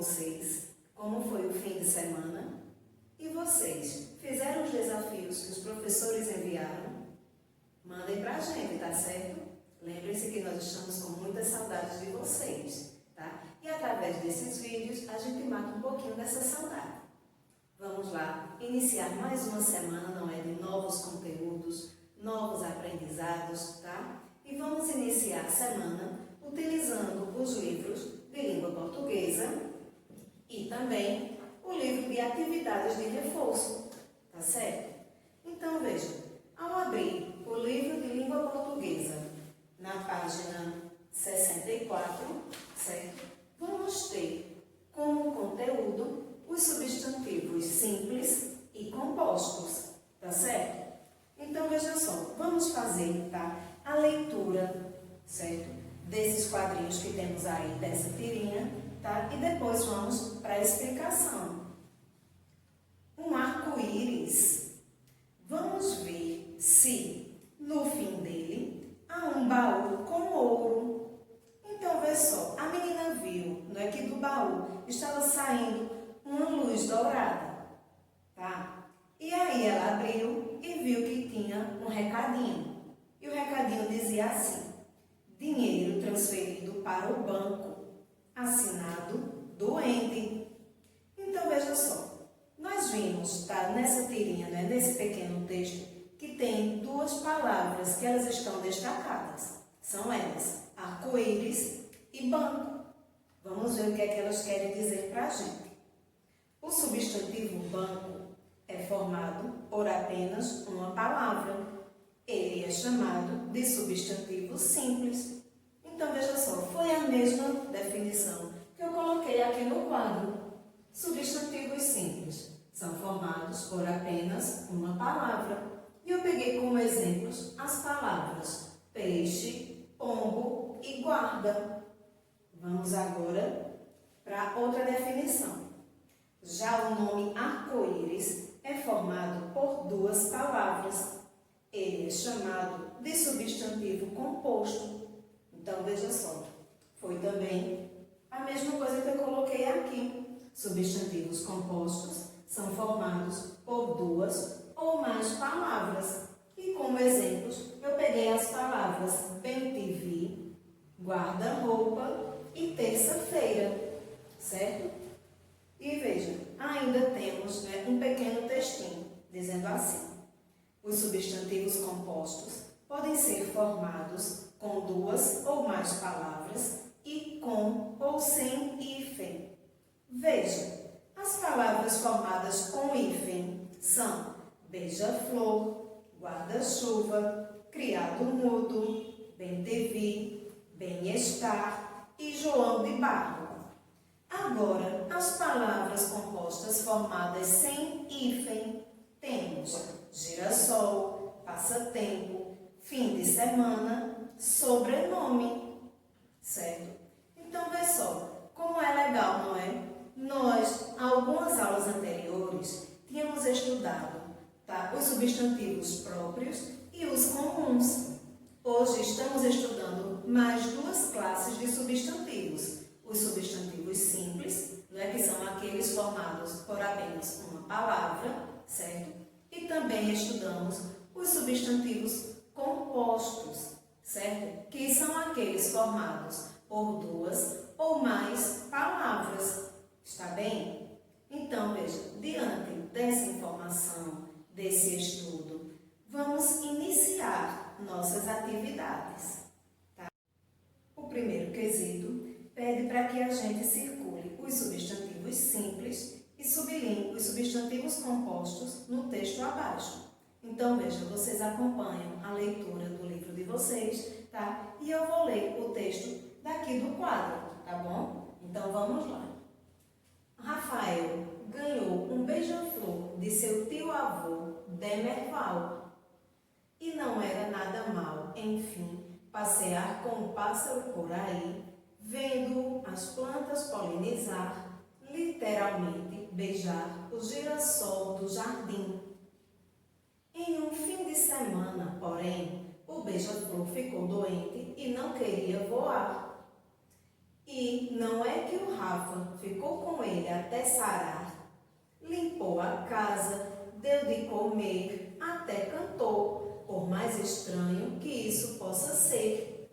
vocês? Como foi o fim de semana? E vocês, fizeram os desafios que os professores enviaram? Mandem pra gente, tá certo? Lembrem-se que nós estamos com muitas saudades de vocês, tá? E através desses vídeos, a gente mata um pouquinho dessa saudade. Vamos lá, iniciar mais uma semana, não é? De novos conteúdos, novos aprendizados, tá? E vamos iniciar a semana utilizando os livros de língua portuguesa e também o livro de atividades de reforço, tá certo? Então, veja, ao abrir o livro de língua portuguesa na página 64, certo? Vamos ter como conteúdo os substantivos simples e compostos, tá certo? Então, veja só, vamos fazer, tá, a leitura, certo? Desses quadrinhos que temos aí, dessa tirinha, tá? E depois vamos para a explicação. Um arco-íris. Vamos ver se no fim dele há um baú com ouro. Então, vê só, a menina viu, não é, que do baú estava saindo uma luz dourada, tá? E aí ela abriu e viu que tinha um recadinho. E o recadinho dizia assim: dinheiro transferido para o banco, assinado doente. Então, veja só, nós vimos, tá, nessa tirinha, né, nesse pequeno texto, que tem duas palavras que elas estão destacadas. São elas, arco-íris e banco. Vamos ver o que é que elas querem dizer para a gente. O substantivo banco é formado por apenas uma palavra. Ele é chamado de substantivo simples. Então, veja só, foi a mesma definição que eu coloquei aqui no quadro. Substantivos simples são formados por apenas uma palavra. E eu peguei como exemplos as palavras peixe, pombo e guarda. Vamos agora para outra definição. Já o nome arco-íris é formado por duas palavras. Ele é chamado de substantivo composto. Então, veja só, foi também a mesma coisa que eu coloquei aqui. Substantivos compostos são formados por duas ou mais palavras. E como exemplos, eu peguei as palavras bem-te-vi, guarda-roupa e terça-feira, certo? E veja, ainda temos, né, um pequeno textinho dizendo assim: os substantivos compostos podem ser formados com duas ou mais palavras e com ou sem hífen. Veja, as palavras formadas com hífen são beija-flor, guarda-chuva, criado mudo, bem-te-vi, bem-estar e João de Barro. Agora, as palavras compostas formadas sem hífen temos girassol, passatempo, fim de semana, sobrenome, certo? Então, vê só, como é legal, não é? Nós, algumas aulas anteriores, tínhamos estudado, tá, os substantivos próprios e os comuns. Hoje estamos estudando mais duas classes de substantivos. Os substantivos simples, né, que são aqueles formados por apenas uma palavra, certo? E também estudamos os substantivos compostos, certo? Que são aqueles formados por duas ou mais palavras. Está bem? Então, veja, diante dessa informação, desse estudo, vamos iniciar nossas atividades. Tá? O primeiro quesito pede para que a gente circule os substantivos simples e sublinhe os substantivos compostos no texto abaixo. Então, veja, vocês acompanham a leitura do livro de vocês, tá? E eu vou ler o texto daqui do quadro, tá bom? Então, vamos lá. Rafael ganhou um beija-flor de seu tio-avô, Demerval. E não era nada mal, enfim, passear com o pássaro por aí, vendo as plantas polinizar, literalmente beijar o girassol do jardim. Em um fim de semana, porém, o beija-flor ficou doente e não queria voar. E não é que o Rafa ficou com ele até sarar, limpou a casa, deu de comer, até cantou, por mais estranho que isso possa ser.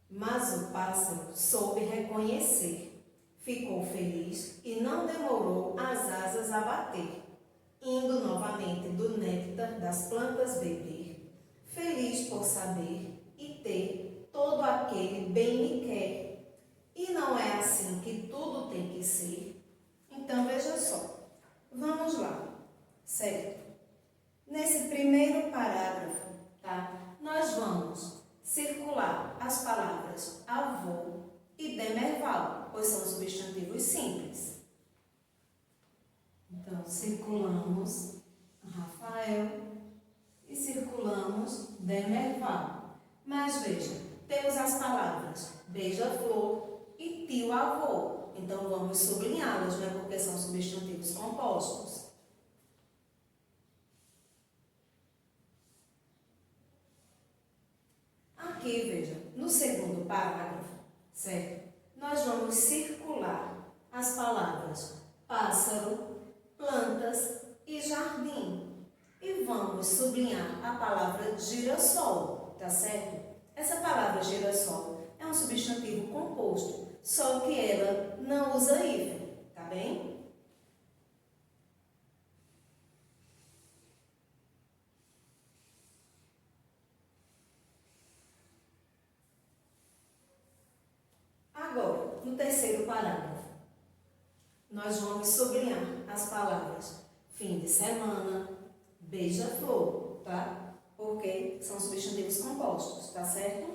Mas o pássaro soube reconhecer, ficou feliz e não demorou as asas a bater, indo novamente do néctar das plantas beber, feliz por saber e ter todo aquele bem me quer. E não é assim que tudo tem que ser? Então veja só, vamos lá, certo? Nesse primeiro parágrafo, tá? Nós vamos circular as palavras avô e demerval, pois são substantivos simples. Então, circulamos Rafael e circulamos demerval. Mas veja, temos as palavras beija-flor e tio-avô. Então, vamos sublinhá-las, né? Porque são substantivos compostos. Aqui, veja, no segundo parágrafo, certo? Nós vamos circular as palavras pássaro, plantas e jardim. E vamos sublinhar a palavra girassol, tá certo? Essa palavra girassol é um substantivo composto, só que ela não usa hífen, tá bem? Agora, no terceiro parágrafo, nós vamos sublinhar as palavras fim de semana, beija-flor, tá? Porque são substantivos compostos, tá certo?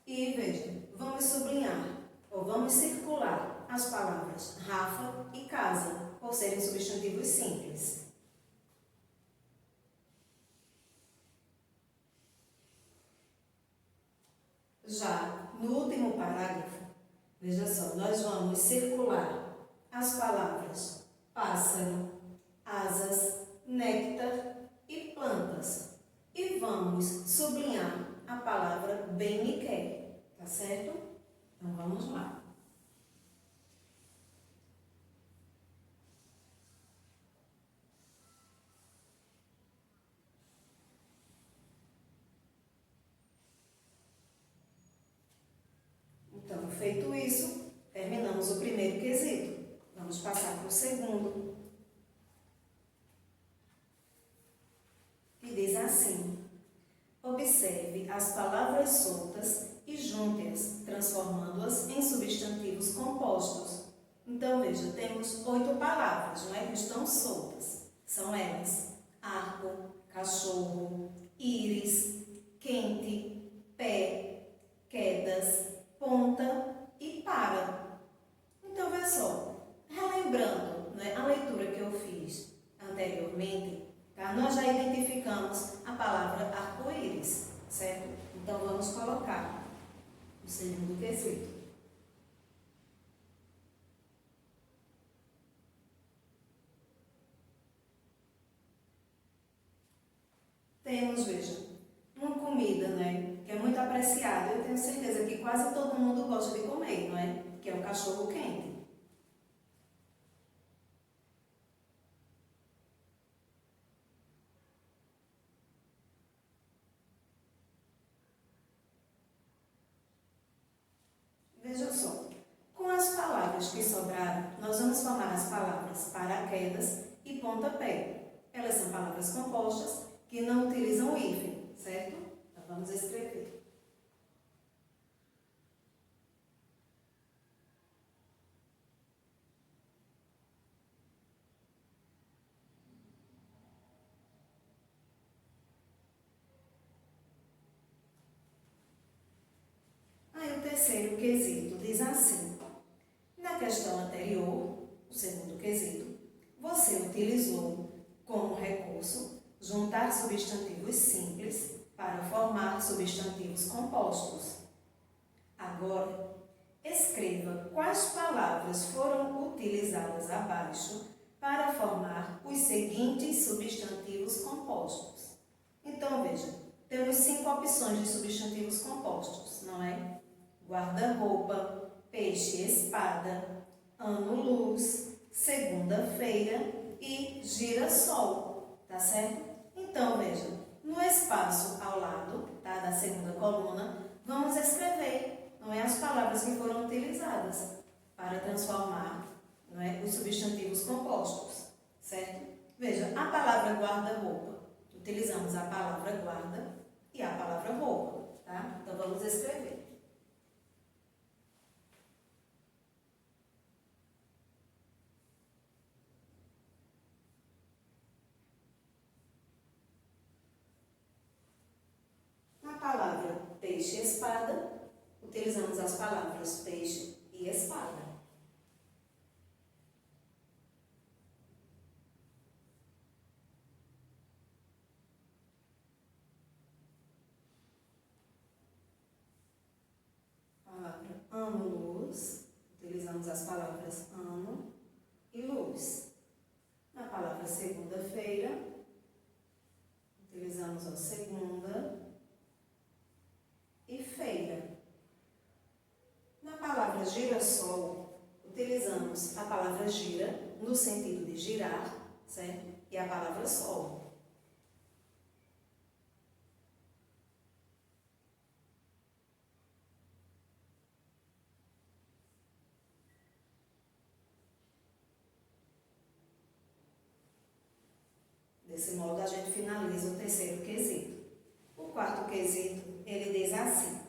E veja, vamos sublinhar, ou vamos circular as palavras Rafa e casa, por serem substantivos simples. Já no último parágrafo, veja só, nós vamos circular as palavras pássaro, asas, néctar e plantas. E vamos sublinhar a palavra bem me quer, tá certo? Então vamos lá. Então, feito isso, terminamos o primeiro quesito. Vamos passar para o segundo. Que diz assim: observe as palavras soltas e junte-as, transformando-as em substantivos compostos. Então, veja, temos 8 palavras, não é? Que estão soltas. São elas: arco, cachorro, íris, quente, pé, quedas, ponta e para. Então, veja só, relembrando, né, a leitura que eu fiz anteriormente, tá? Nós já identificamos a palavra arco-íris, certo? Então, vamos colocar o segundo quesito. Temos, veja, uma comida, né, que é muito apreciada. Eu tenho certeza que quase todo mundo gosta de comer, não é? Que é o cachorro quente. Veja só, com as palavras que sobraram, nós vamos formar as palavras paraquedas e pontapé. Elas são palavras compostas que não utilizam o hífen, certo? Então vamos escrever. Aí o terceiro quesito diz assim: na questão anterior, o segundo quesito, você utilizou como recurso juntar substantivos simples para formar substantivos compostos. Agora, escreva quais palavras foram utilizadas abaixo para formar os seguintes substantivos compostos. Então, veja, temos 5 opções de substantivos compostos, não é? Guarda-roupa, peixe-espada, ano-luz, segunda-feira e girassol, tá certo? Então, veja, no espaço ao lado, tá, da segunda coluna, vamos escrever, não é, as palavras que foram utilizadas para transformar, não é, os substantivos compostos, certo? Veja, a palavra guarda-roupa, utilizamos a palavra guarda e a palavra roupa, tá? Então, vamos escrever. Na palavra peixe e espada, utilizamos as palavras peixe e espada. Palavra ano-luz, utilizamos as palavras ano e luz. Na palavra segunda-feira, utilizamos a segunda e feira. Na palavra girassol, utilizamos a palavra gira no sentido de girar, certo? E a palavra sol. Desse modo, a gente finaliza o terceiro quesito. O quarto quesito, ele diz assim: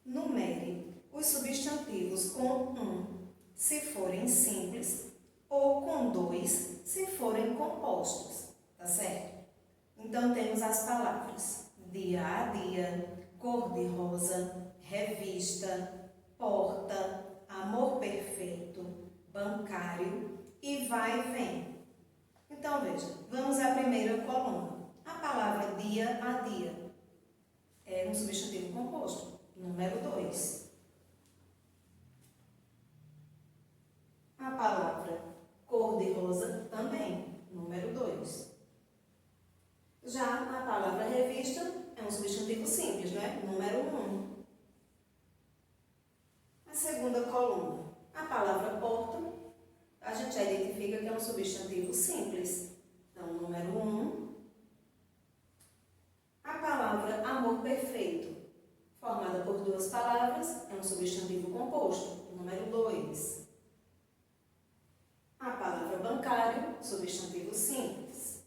numere os substantivos com um, se forem simples, ou com dois, se forem compostos, tá certo? Então, temos as palavras dia a dia, cor-de-rosa, revista, porta, amor perfeito, bancário e vai e vem. Então, veja, vamos à primeira coluna. A palavra dia a dia é um substantivo composto, número 2. A palavra cor-de-rosa também, número 2. Já a palavra revista é um substantivo simples, não é? Número 1. A segunda coluna. A palavra porta, a gente já identifica que é um substantivo simples. Então, número 1. A palavra amor perfeito, formada por duas palavras, é um substantivo composto. Número 2. A palavra bancário, substantivo simples.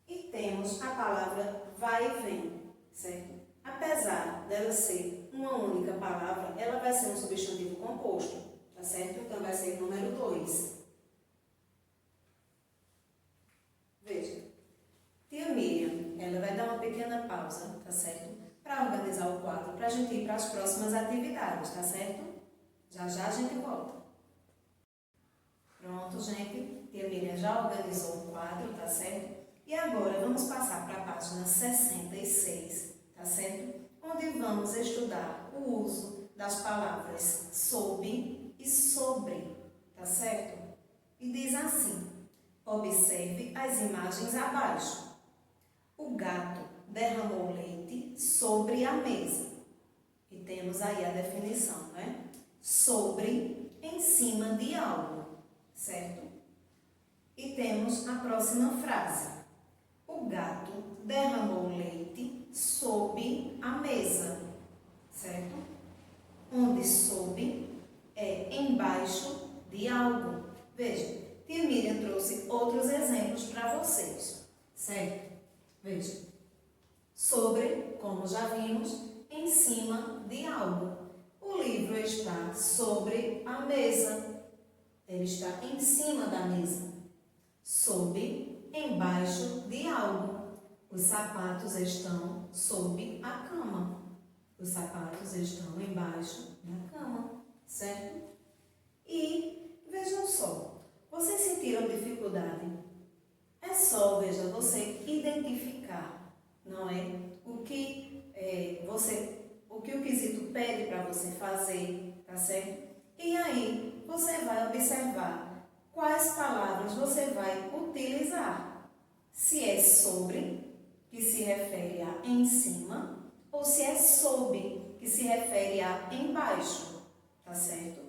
E temos a palavra vai e vem, certo? Apesar dela ser uma única palavra, ela vai ser um substantivo composto, tá certo? Então, vai ser número 2. Veja, tia Miriam, ela vai dar uma pequena pausa, tá certo? Para organizar o quadro, para a gente ir para as próximas atividades, tá certo? Já já a gente volta. Pronto, gente. Tia Miriam já organizou o quadro, tá certo? E agora vamos passar para a página 66, tá certo? Onde vamos estudar o uso das palavras sob e sobre, tá certo? E diz assim: observe as imagens abaixo. O gato derramou leite sobre a mesa. E temos aí a definição, né? Sobre, em cima de algo, certo? E temos a próxima frase. O gato derramou leite sob a mesa, certo? Onde sob é embaixo de algo. Veja, tia Miriam trouxe outros exemplos para vocês, certo? Veja, sobre, como já vimos, em cima de algo. O livro está sobre a mesa. Ele está em cima da mesa. Sob, embaixo de algo. Os sapatos estão sob a cama. Os sapatos estão embaixo da cama, certo? E vejam só, vocês sentiram dificuldade? É só, veja, você identificar, não é? O que o quesito pede para você fazer, tá certo? E aí você vai observar quais palavras você vai utilizar, se é sobre, que se refere a em cima, ou se é sob, que se refere a embaixo, tá certo?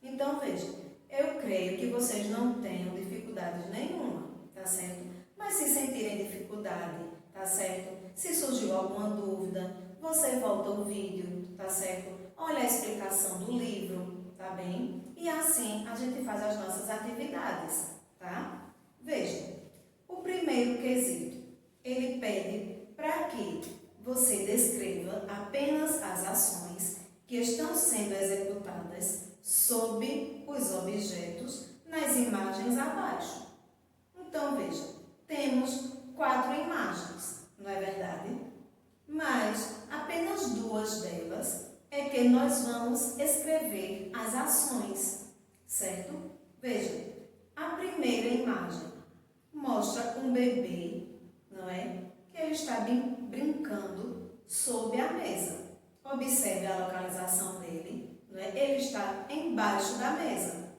Então, veja, eu creio que vocês não tenham dificuldade nenhuma, tá certo? Mas se sentirem dificuldade, tá certo? Se surgiu alguma dúvida, você volta o vídeo, tá certo? Olha a explicação do livro, tá bem? E assim a gente faz as nossas atividades, tá? Veja, o primeiro quesito, ele pede para que você descreva apenas as ações que estão sendo executadas sob os objetos nas imagens abaixo. Então, veja, temos 4 imagens, não é verdade? Mas apenas 2 delas é que nós vamos escrever as ações, certo? Veja, a primeira imagem mostra um bebê, não é? Que ele está brincando sob a mesa. Observe a localização dele, não é? Ele está embaixo da mesa,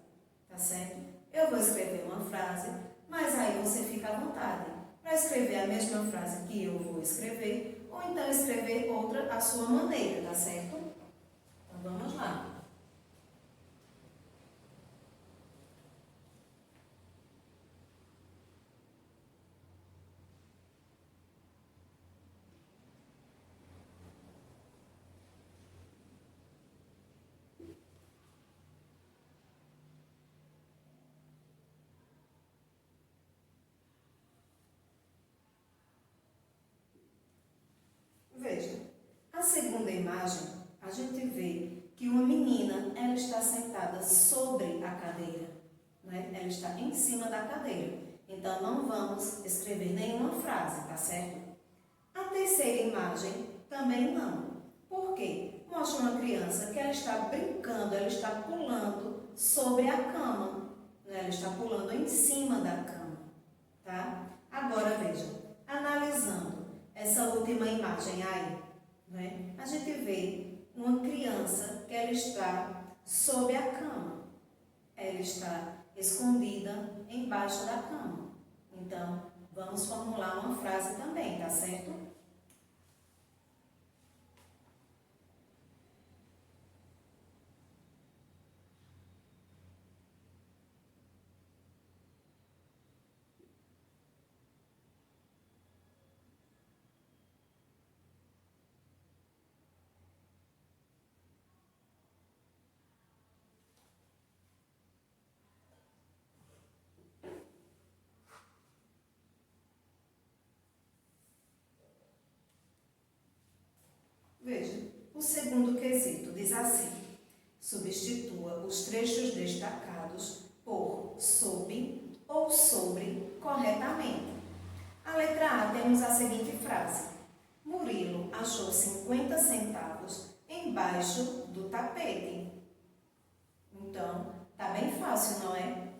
tá certo? Eu vou escrever uma frase, mas aí você fica à vontade para escrever a mesma frase que eu vou escrever, ou então escrever outra à sua maneira, tá certo? Então vamos lá. Veja, a segunda imagem, a gente vê que uma menina, ela está sentada sobre a cadeira, né? Ela está em cima da cadeira. Então, não vamos escrever nenhuma frase, tá certo? A terceira imagem, também não. Por quê? Mostra uma criança que ela está brincando, ela está pulando sobre a cama, né? Ela está pulando em cima da cama, tá? Agora, veja, analisando essa última imagem aí, né? A gente vê uma criança que ela está sob a cama. Ela está escondida embaixo da cama. Então, vamos formular uma frase também, tá certo? Veja, o segundo quesito diz assim: substitua os trechos destacados por sob ou sobre corretamente. A letra A temos a seguinte frase: Murilo achou 50 centavos embaixo do tapete. Então, tá bem fácil, não é?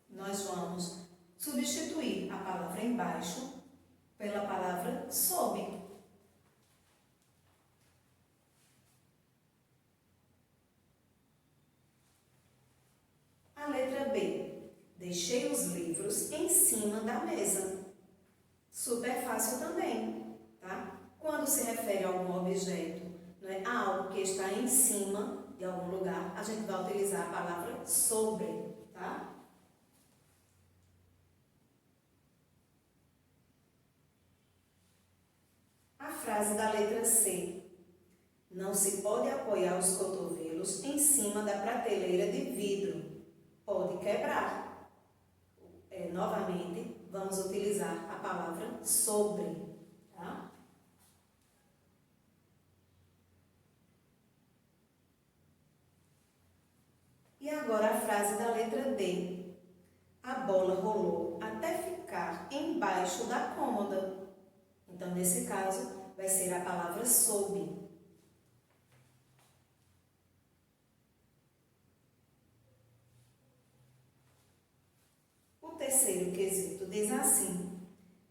Nós vamos substituir a palavra embaixo pela palavra sob. A letra B. Deixei os livros em cima da mesa. Super fácil também, tá? Quando se refere a algum objeto, não é? A algo que está em cima de algum lugar, a gente vai utilizar a palavra sobre, tá? A frase da letra C. Não se pode apoiar os cotovelos em cima da prateleira de vidro. Pode quebrar. Novamente, vamos utilizar a palavra sobre, tá? E agora a frase da letra D. A bola rolou até ficar embaixo da cômoda. Então, nesse caso, vai ser a palavra sob. O terceiro quesito diz assim: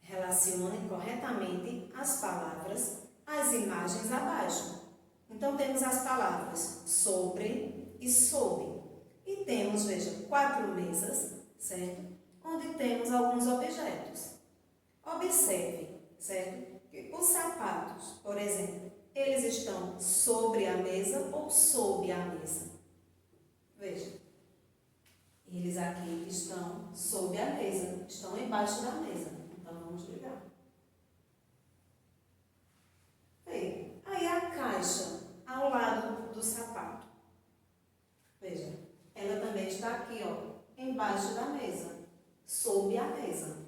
relacione corretamente as palavras às imagens abaixo. Então, temos as palavras sobre e sob. E temos, veja, 4 mesas, certo? Onde temos alguns objetos. Observe, certo? Que os sapatos, por exemplo, eles estão sobre a mesa ou sob a mesa? Veja, eles aqui estão sob a mesa, estão embaixo da mesa. Então, vamos ligar. Veja, aí a caixa ao lado do sapato. Veja, ela também está aqui, ó, embaixo da mesa, sob a mesa.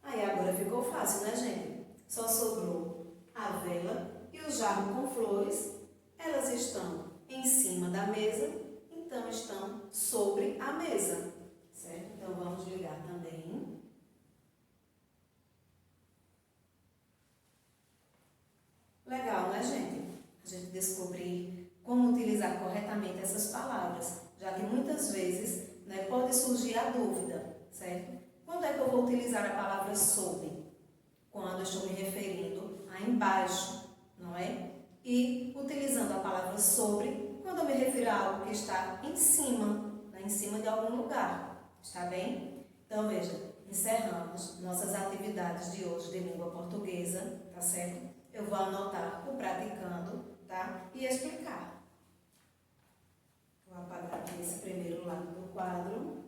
Aí agora ficou fácil, né, gente? Só sobrou a vela e o jarro com flores. Elas estão em cima da mesa, então estão sobre a mesa, certo? Então vamos ligar também. Legal, né, gente? A gente descobrir como utilizar corretamente essas palavras, já que muitas vezes, né, pode surgir a dúvida, certo? Quando é que eu vou utilizar a palavra sob? Quando eu estou me referindo a embaixo, não é? E utilizando a palavra sobre, quando eu me refiro a algo que está em cima, né, em cima de algum lugar, está bem? Então, veja, encerramos nossas atividades de hoje de língua portuguesa, tá certo? Eu vou anotar o praticando, tá? E explicar. Vou apagar aqui esse primeiro lado do quadro.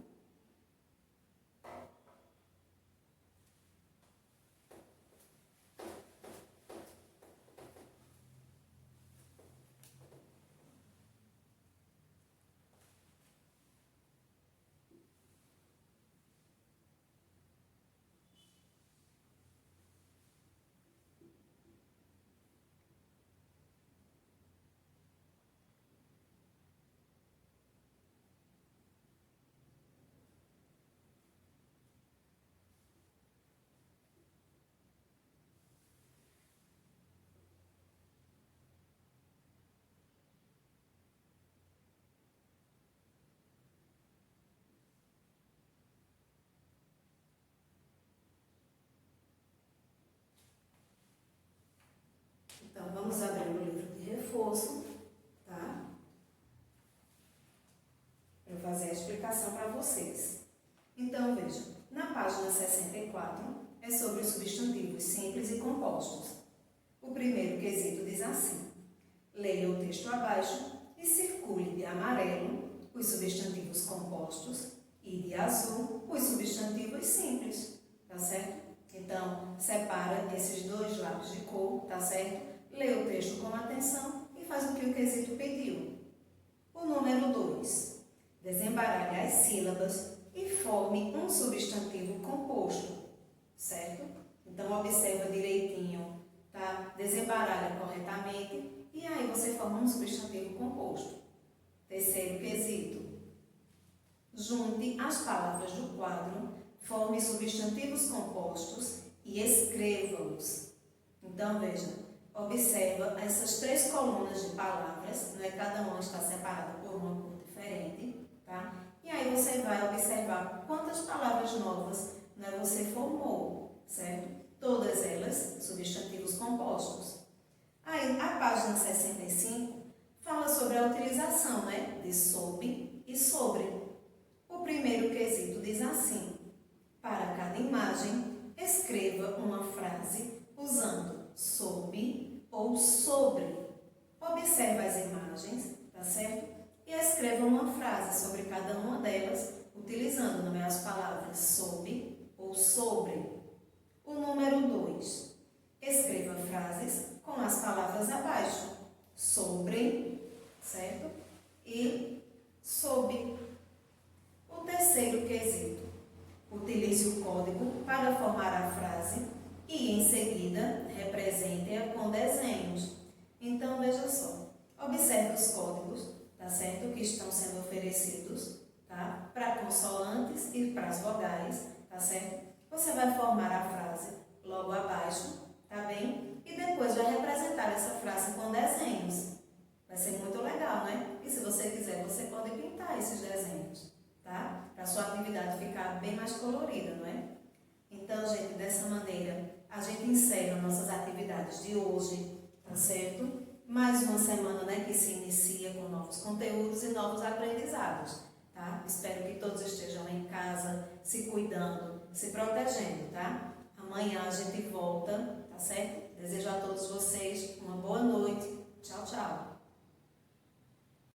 Então, vamos abrir o livro de reforço, tá? Eu vou fazer a explicação para vocês. Então, veja, na página 64 é sobre os substantivos simples e compostos. O primeiro quesito diz assim: leia o texto abaixo e circule de amarelo os substantivos compostos e de azul os substantivos simples, tá certo? Então, separa esses dois lápis de cor, tá certo? Lê o texto com atenção e faz o que o quesito pediu. O número 2. Desembaralhe as sílabas e forme um substantivo composto, certo? Então, observa direitinho, tá? Desembaralha corretamente e aí você forma um substantivo composto. Terceiro quesito. Junte as palavras do quadro, forme substantivos compostos e escreva-os. Então, veja. Observa essas 3 colunas de palavras, né? Cada uma está separada por uma cor diferente, tá? E aí você vai observar quantas palavras novas, né, você formou, certo? Todas elas substantivos compostos. Aí, a página 65 fala sobre a utilização, né, de sob e sobre. O primeiro quesito diz assim: para cada imagem, escreva uma frase usando sob ou sobre. Observe as imagens, tá certo? E escreva uma frase sobre cada uma delas, utilizando também as palavras sob ou sobre. O número 2. Escreva frases com as palavras abaixo, sobre, certo? E sob. O terceiro quesito. Utilize o código para formar a frase e, em seguida, represente-a com desenhos. Então, veja só. Observe os códigos, tá certo? Que estão sendo oferecidos, tá? Para consoantes e para as vogais, tá certo? Você vai formar a frase logo abaixo, tá bem? E depois vai representar essa frase com desenhos. Vai ser muito legal, né? E se você quiser, você pode pintar esses desenhos, tá? Para a sua atividade ficar bem mais colorida, não é? Então, gente, dessa maneira, a gente encerra nossas atividades de hoje, tá certo? Mais uma semana, né, que se inicia com novos conteúdos e novos aprendizados, tá? Espero que todos estejam em casa, se cuidando, se protegendo, tá? Amanhã a gente volta, tá certo? Desejo a todos vocês